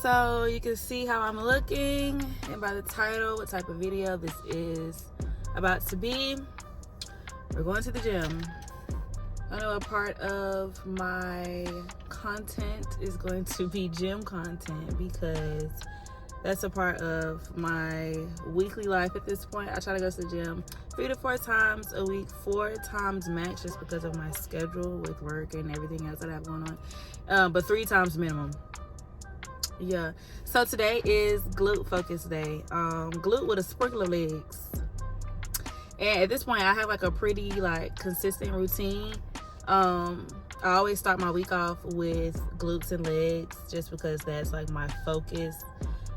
So you can see how I'm looking, and by the title what type of video this is about to be. We're going to the gym. I know a part of my content is going to be gym content because that's a part of my weekly life at this point. I try to go to the gym 3 to 4 times a week, 4 times max, just because of my schedule with work and everything else that I have going on, but 3 times minimum. Yeah, so today is glute focus day. Glute with a sprinkle of legs. And at this point I have like a pretty like consistent routine. I always start my week off with glutes and legs just because that's like my focus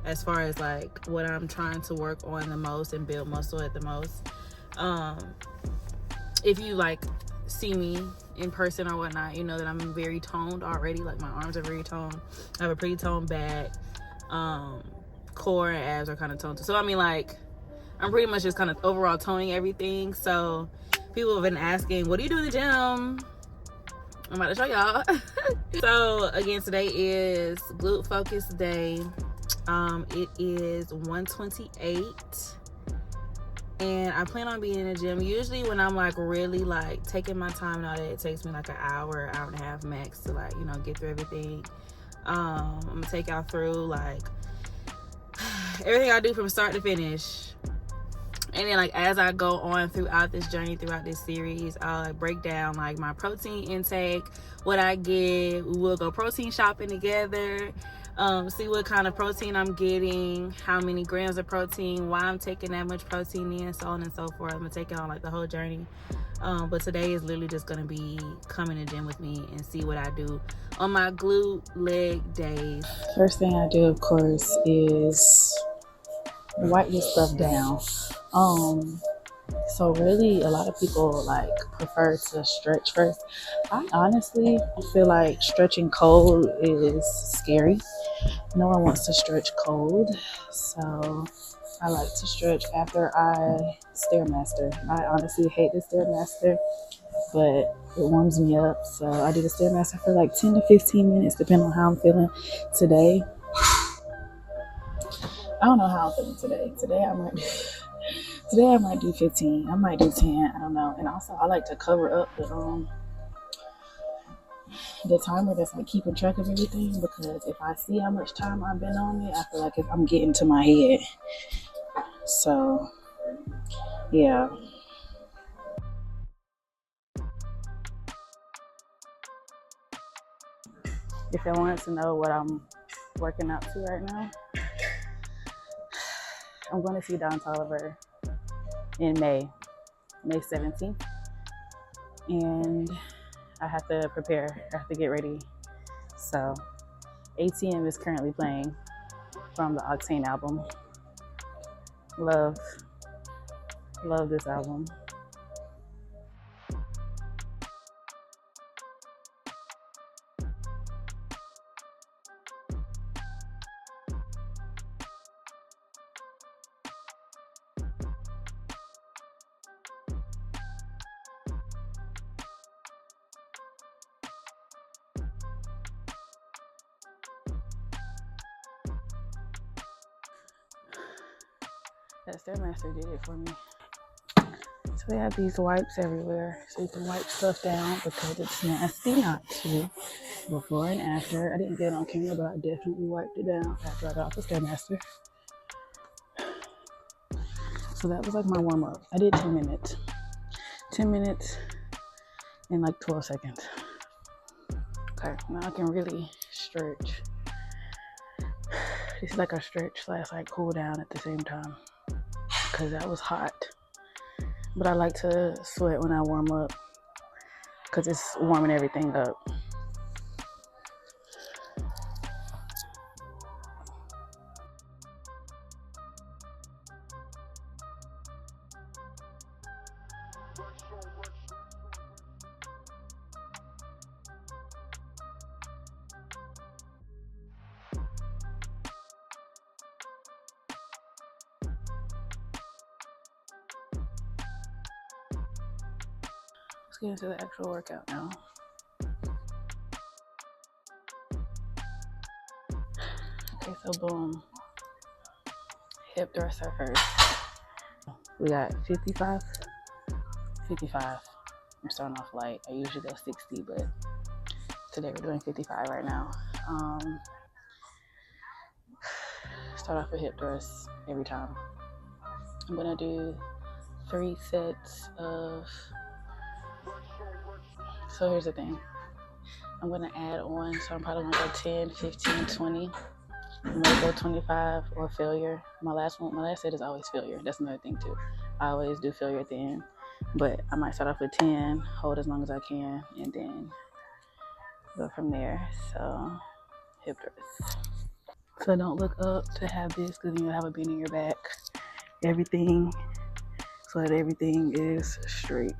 as far as like what I'm trying to work on the most and build muscle at the most. If you like see me in person or whatnot, you know that I'm very toned already. Like my arms are very toned. I have a pretty toned back. Core and abs are kind of toned too. So I mean, like, I'm pretty much just kind of overall toning everything. So people have been asking, what do you do in the gym? I'm about to show y'all. So again, today is glute focus day. It is 1:28. And I plan on being in the gym. Usually when I'm like really like taking my time and all that, it takes me like an hour and a half max to like, you know, get through everything. I'm gonna take y'all through like everything I do from start to finish. And then like as I go on throughout this journey, throughout this series, I'll like break down like my protein intake, what I get. We'll go protein shopping together. See what kind of protein I'm getting, how many grams of protein, why I'm taking that much protein in, so on and so forth. I'm gonna take it on like the whole journey. But today is literally just gonna be coming to the gym with me and see what I do on my glute leg days. First thing I do, of course, is wipe this stuff down. So really a lot of people like prefer to stretch first. I honestly feel like stretching cold is scary. No one wants to stretch cold, so I like to stretch after I Stairmaster. I honestly hate the Stairmaster, but it warms me up, so I do the Stairmaster for like 10 to 15 minutes depending on how I'm feeling today. I don't know how I'm feeling today. Today I might do 15. I might do 10. I don't know. And also I like to cover up the timer that's like keeping track of everything, because if I see how much time I've been on it, I feel like I'm getting to my head. So yeah. If you want to know what I'm working out to right now, I'm going to see Don Tolliver in May 17th. And I have to prepare. I have to get ready. So ATM is currently playing from the Octane album. Love this album. That Stairmaster did it for me. So they have these wipes everywhere, so you can wipe stuff down because it's nasty not to. Before and after. I didn't get it on camera, but I definitely wiped it down after I got off the Stairmaster. So that was like my warm up. I did 10 minutes. 10 minutes in like 12 seconds. Okay, now I can really stretch. It's like a stretch / like cool down at the same time, because that was hot. But I like to sweat when I warm up because it's warming everything up. Let's get into the actual workout now. Okay, so boom. Hip thruster first. We got 55. 55. I'm starting off light. I usually go 60, but today we're doing 55 right now. Start off with hip thrusts every time. I'm gonna do 3 sets of, so here's the thing. I'm gonna add on, so I'm probably gonna go 10, 15, 20. I'm gonna go 25 or failure. My last set is always failure. That's another thing too. I always do failure at the end, but I might start off with 10, hold as long as I can, and then go from there. So hip thrusts. So don't look up to have this, because then you'll have a bend in your back. Everything, so that everything is straight.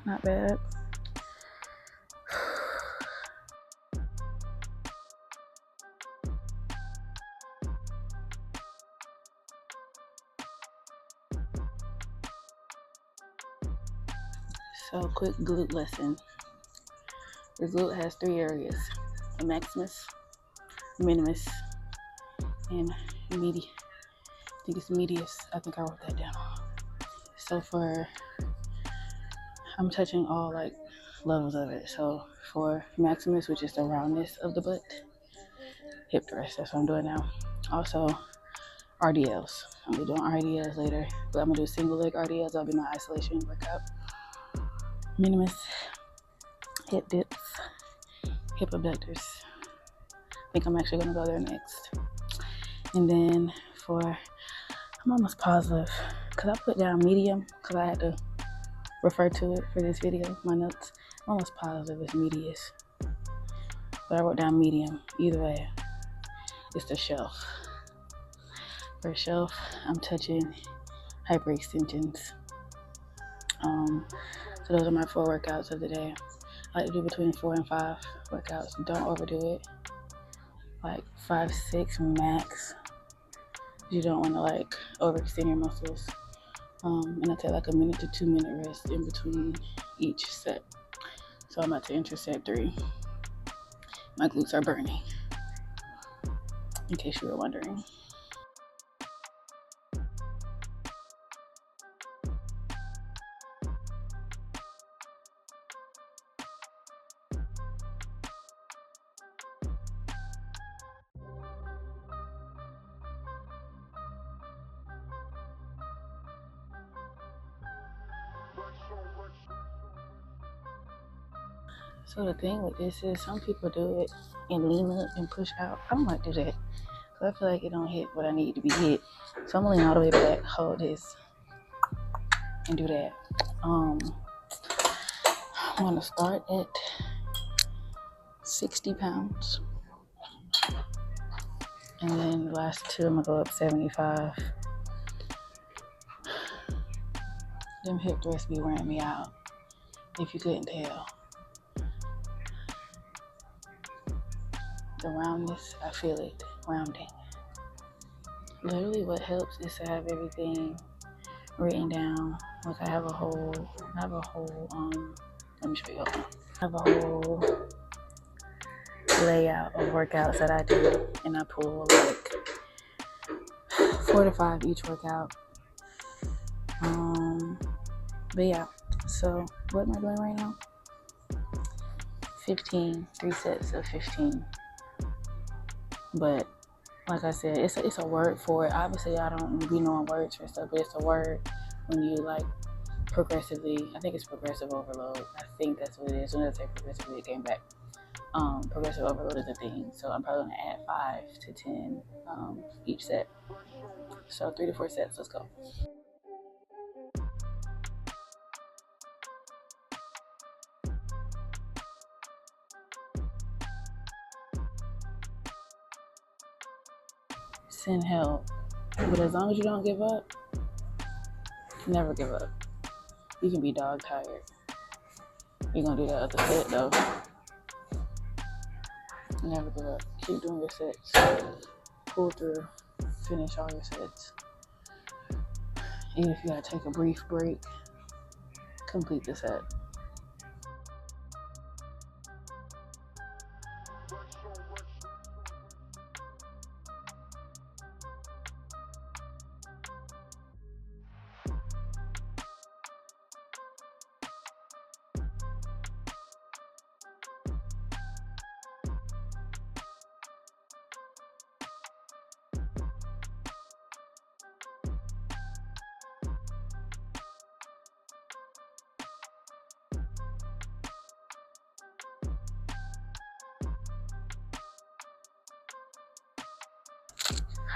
Not bad. So quick glute lesson. The glute has 3 areas: a maximus, minimus, and medi. I think it's medius. I think I wrote that down. So I'm touching all like levels of it. So for maximus, which is the roundness of the butt, hip thrust. That's what I'm doing now. Also RDLs. I'm gonna be doing RDLs later, but I'm gonna do single leg RDLs. That'll be my isolation workout. Minimus, hip dips, hip abductors. I think I'm actually gonna go there next. And then I'm almost positive, because I put down medium because I had to refer to it for this video, my notes. I'm almost positive it's medius, but I wrote down medium. Either way, it's the shelf. For shelf, I'm touching hyperextensions. So those are my 4 workouts of the day. I like to do between 4 and 5 workouts. Don't overdo it. Like 5, 6 max. You don't want to like overextend your muscles. And I take like a minute to 2 minute rest in between each set. So I'm about to enter set 3. My glutes are burning, in case you were wondering. So the thing with this is some people do it and lean up and push out. I don't like to do that, because I feel like it don't hit what I need to be hit. So I'm gonna lean all the way back, hold this, and do that. I'm gonna start at 60 pounds. And then the last 2, I'm gonna go up 75. Them hip thrusts be wearing me out, if you couldn't tell. The roundness, I feel it, rounding. Literally what helps is to have everything written down. Like I have a whole, let me show you. I have a whole layout of workouts that I do, and I pull like 4 to 5 each workout. But yeah, so what am I doing right now? 15, 3 sets of 15. But like I said, it's a word for it. Obviously, I don't be knowing words for stuff, but it's a word when you like progressively. I think it's progressive overload. I think that's what it is. When I say progressively, it came back. Progressive overload is a thing. So I'm probably gonna add 5 to 10 each set. So 3 to 4 sets. Let's go. Send help. But as long as you don't give up, never give up. You can be dog tired, You're gonna do that other set though. Never give up. Keep doing your sets. Pull through. Finish all your sets. Even if you gotta take a brief break, complete the set.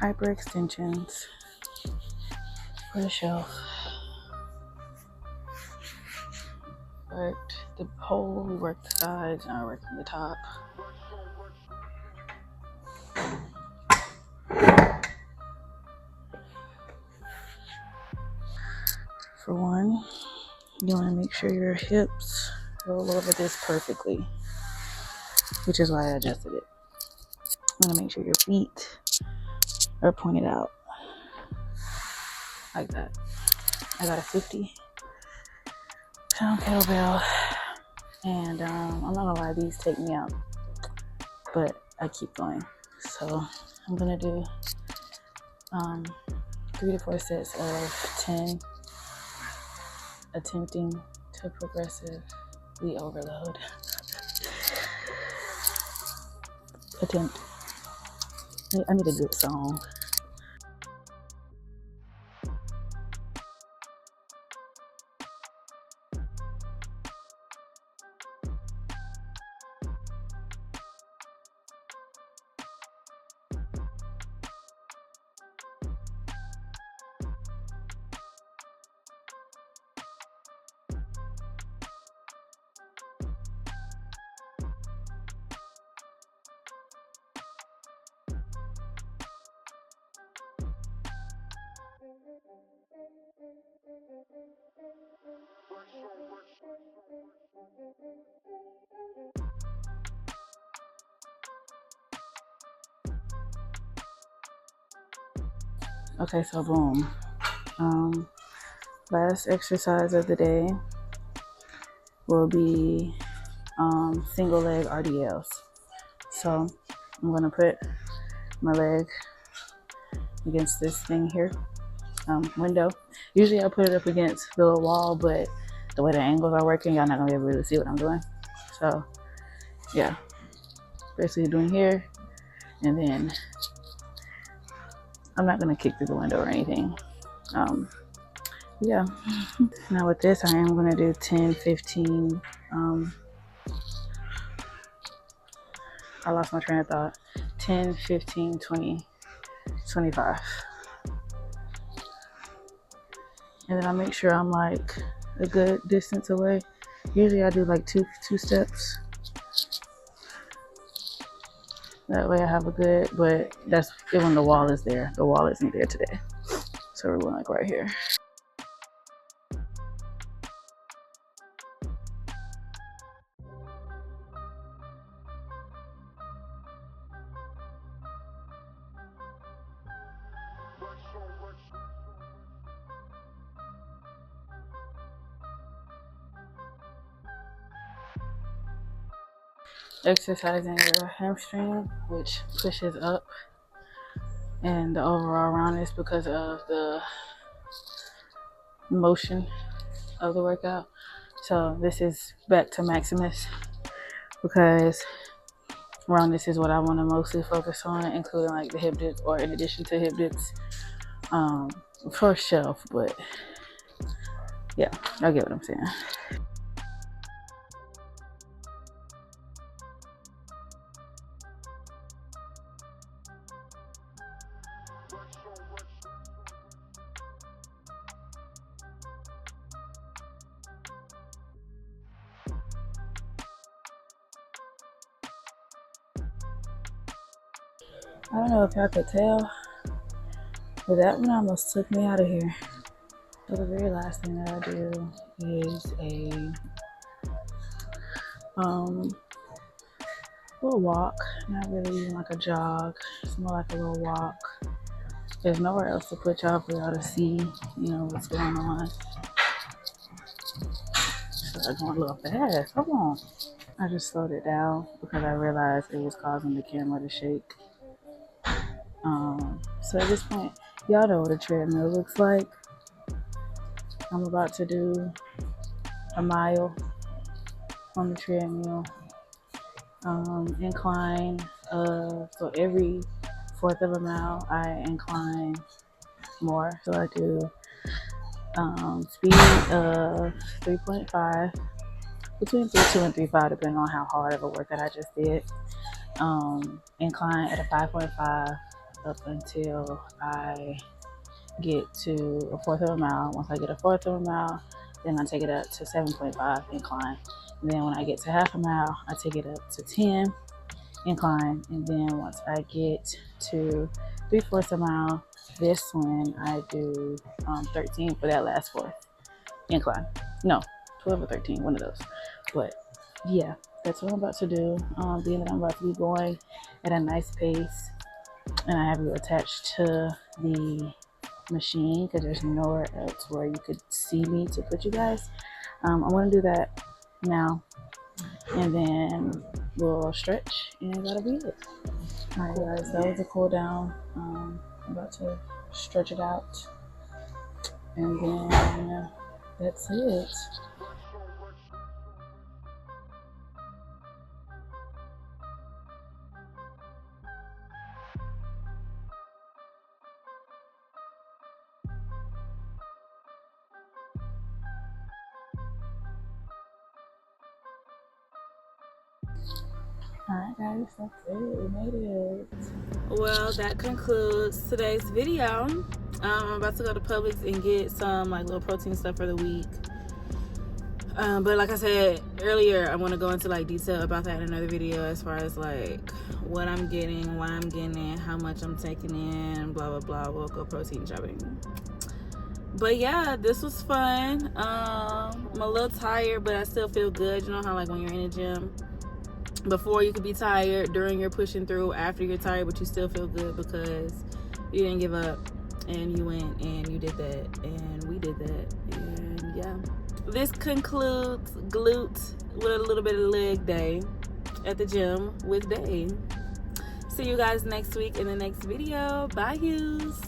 Hyperextensions for the shelf. Worked the pole, we worked the sides, now we're working the top. For one, you want to make sure your hips roll over this perfectly, which is why I adjusted it. You want to make sure your feet are pointed out like that. I got a 50-pound kettlebell, and I'm not gonna lie, these take me out, but I keep going. So I'm gonna do 3 to 4 sets of 10, attempting to progressively overload. Attempt. I need a good song. Okay, so boom. Last exercise of the day will be Singe Leg RDLs. So I'm gonna put my leg against this thing here, window. Usually I put it up against the little wall, but the way the angles are working, y'all not gonna be able to really see what I'm doing. So yeah, basically doing here, and then I'm not gonna kick through the window or anything. Yeah. Now with this, I am gonna do 10, 15. I lost my train of thought. 10, 15, 20, 25. And then I make sure I'm like a good distance away. Usually I do like two steps. That way I have a good, but that's when the wall is there. The wall isn't there today. So we're going like right here. Exercising your hamstring, which pushes up, and the overall roundness because of the motion of the workout. So this is back to Maximus because roundness is what I want to mostly focus on, including like the hip dips, or in addition to hip dips, for shelf. But yeah, y'all get what I'm saying. I don't know if y'all could tell, but that one almost took me out of here. So the very last thing that I do is a Little walk, not really even like a jog. It's more like a little walk. There's nowhere else to put y'all for y'all to see, what's going on. Started going a little fast. Come on. I just slowed it down because I realized it was causing the camera to shake. So at this point, y'all know what a treadmill looks like. I'm about to do a mile on the treadmill. Incline. So every fourth of a mile, I incline more. So I do speed of 3.5, between 3.2 and 3.5, depending on how hard of a workout I just did. Incline at a 5.5 up until I get to a fourth of a mile. Once I get a fourth of a mile, then I take it up to 7.5 incline. And then when I get to half a mile, I take it up to 10 incline. And then once I get to 3/4 a mile, this one I do 13 for that last fourth incline. No, 12 or 13, one of those. But yeah, that's what I'm about to do. Being that I'm about to be going at a nice pace, and I have you attached to the machine because there's nowhere else where you could see me to put you guys. I'm going to do that now, and then we'll stretch, and that'll be it. All right, guys, that was a cool down. I'm about to stretch it out, and then that's it. Alright guys, that's it. We made it. Well, that concludes today's video. I'm about to go to Publix and get some like little protein stuff for the week. But like I said earlier, I want to go into like detail about that in another video, as far as like what I'm getting, why I'm getting it, how much I'm taking in, blah blah blah. We'll go protein shopping. But yeah, this was fun. I'm a little tired, but I still feel good. You know how like when you're in the gym, before you could be tired, during you're pushing through, after you're tired, but you still feel good because you didn't give up and you went and you did that and we did that. And yeah, this concludes glute with a little bit of leg day at the gym with Day. See you guys next week in the next video. Bye, Hues.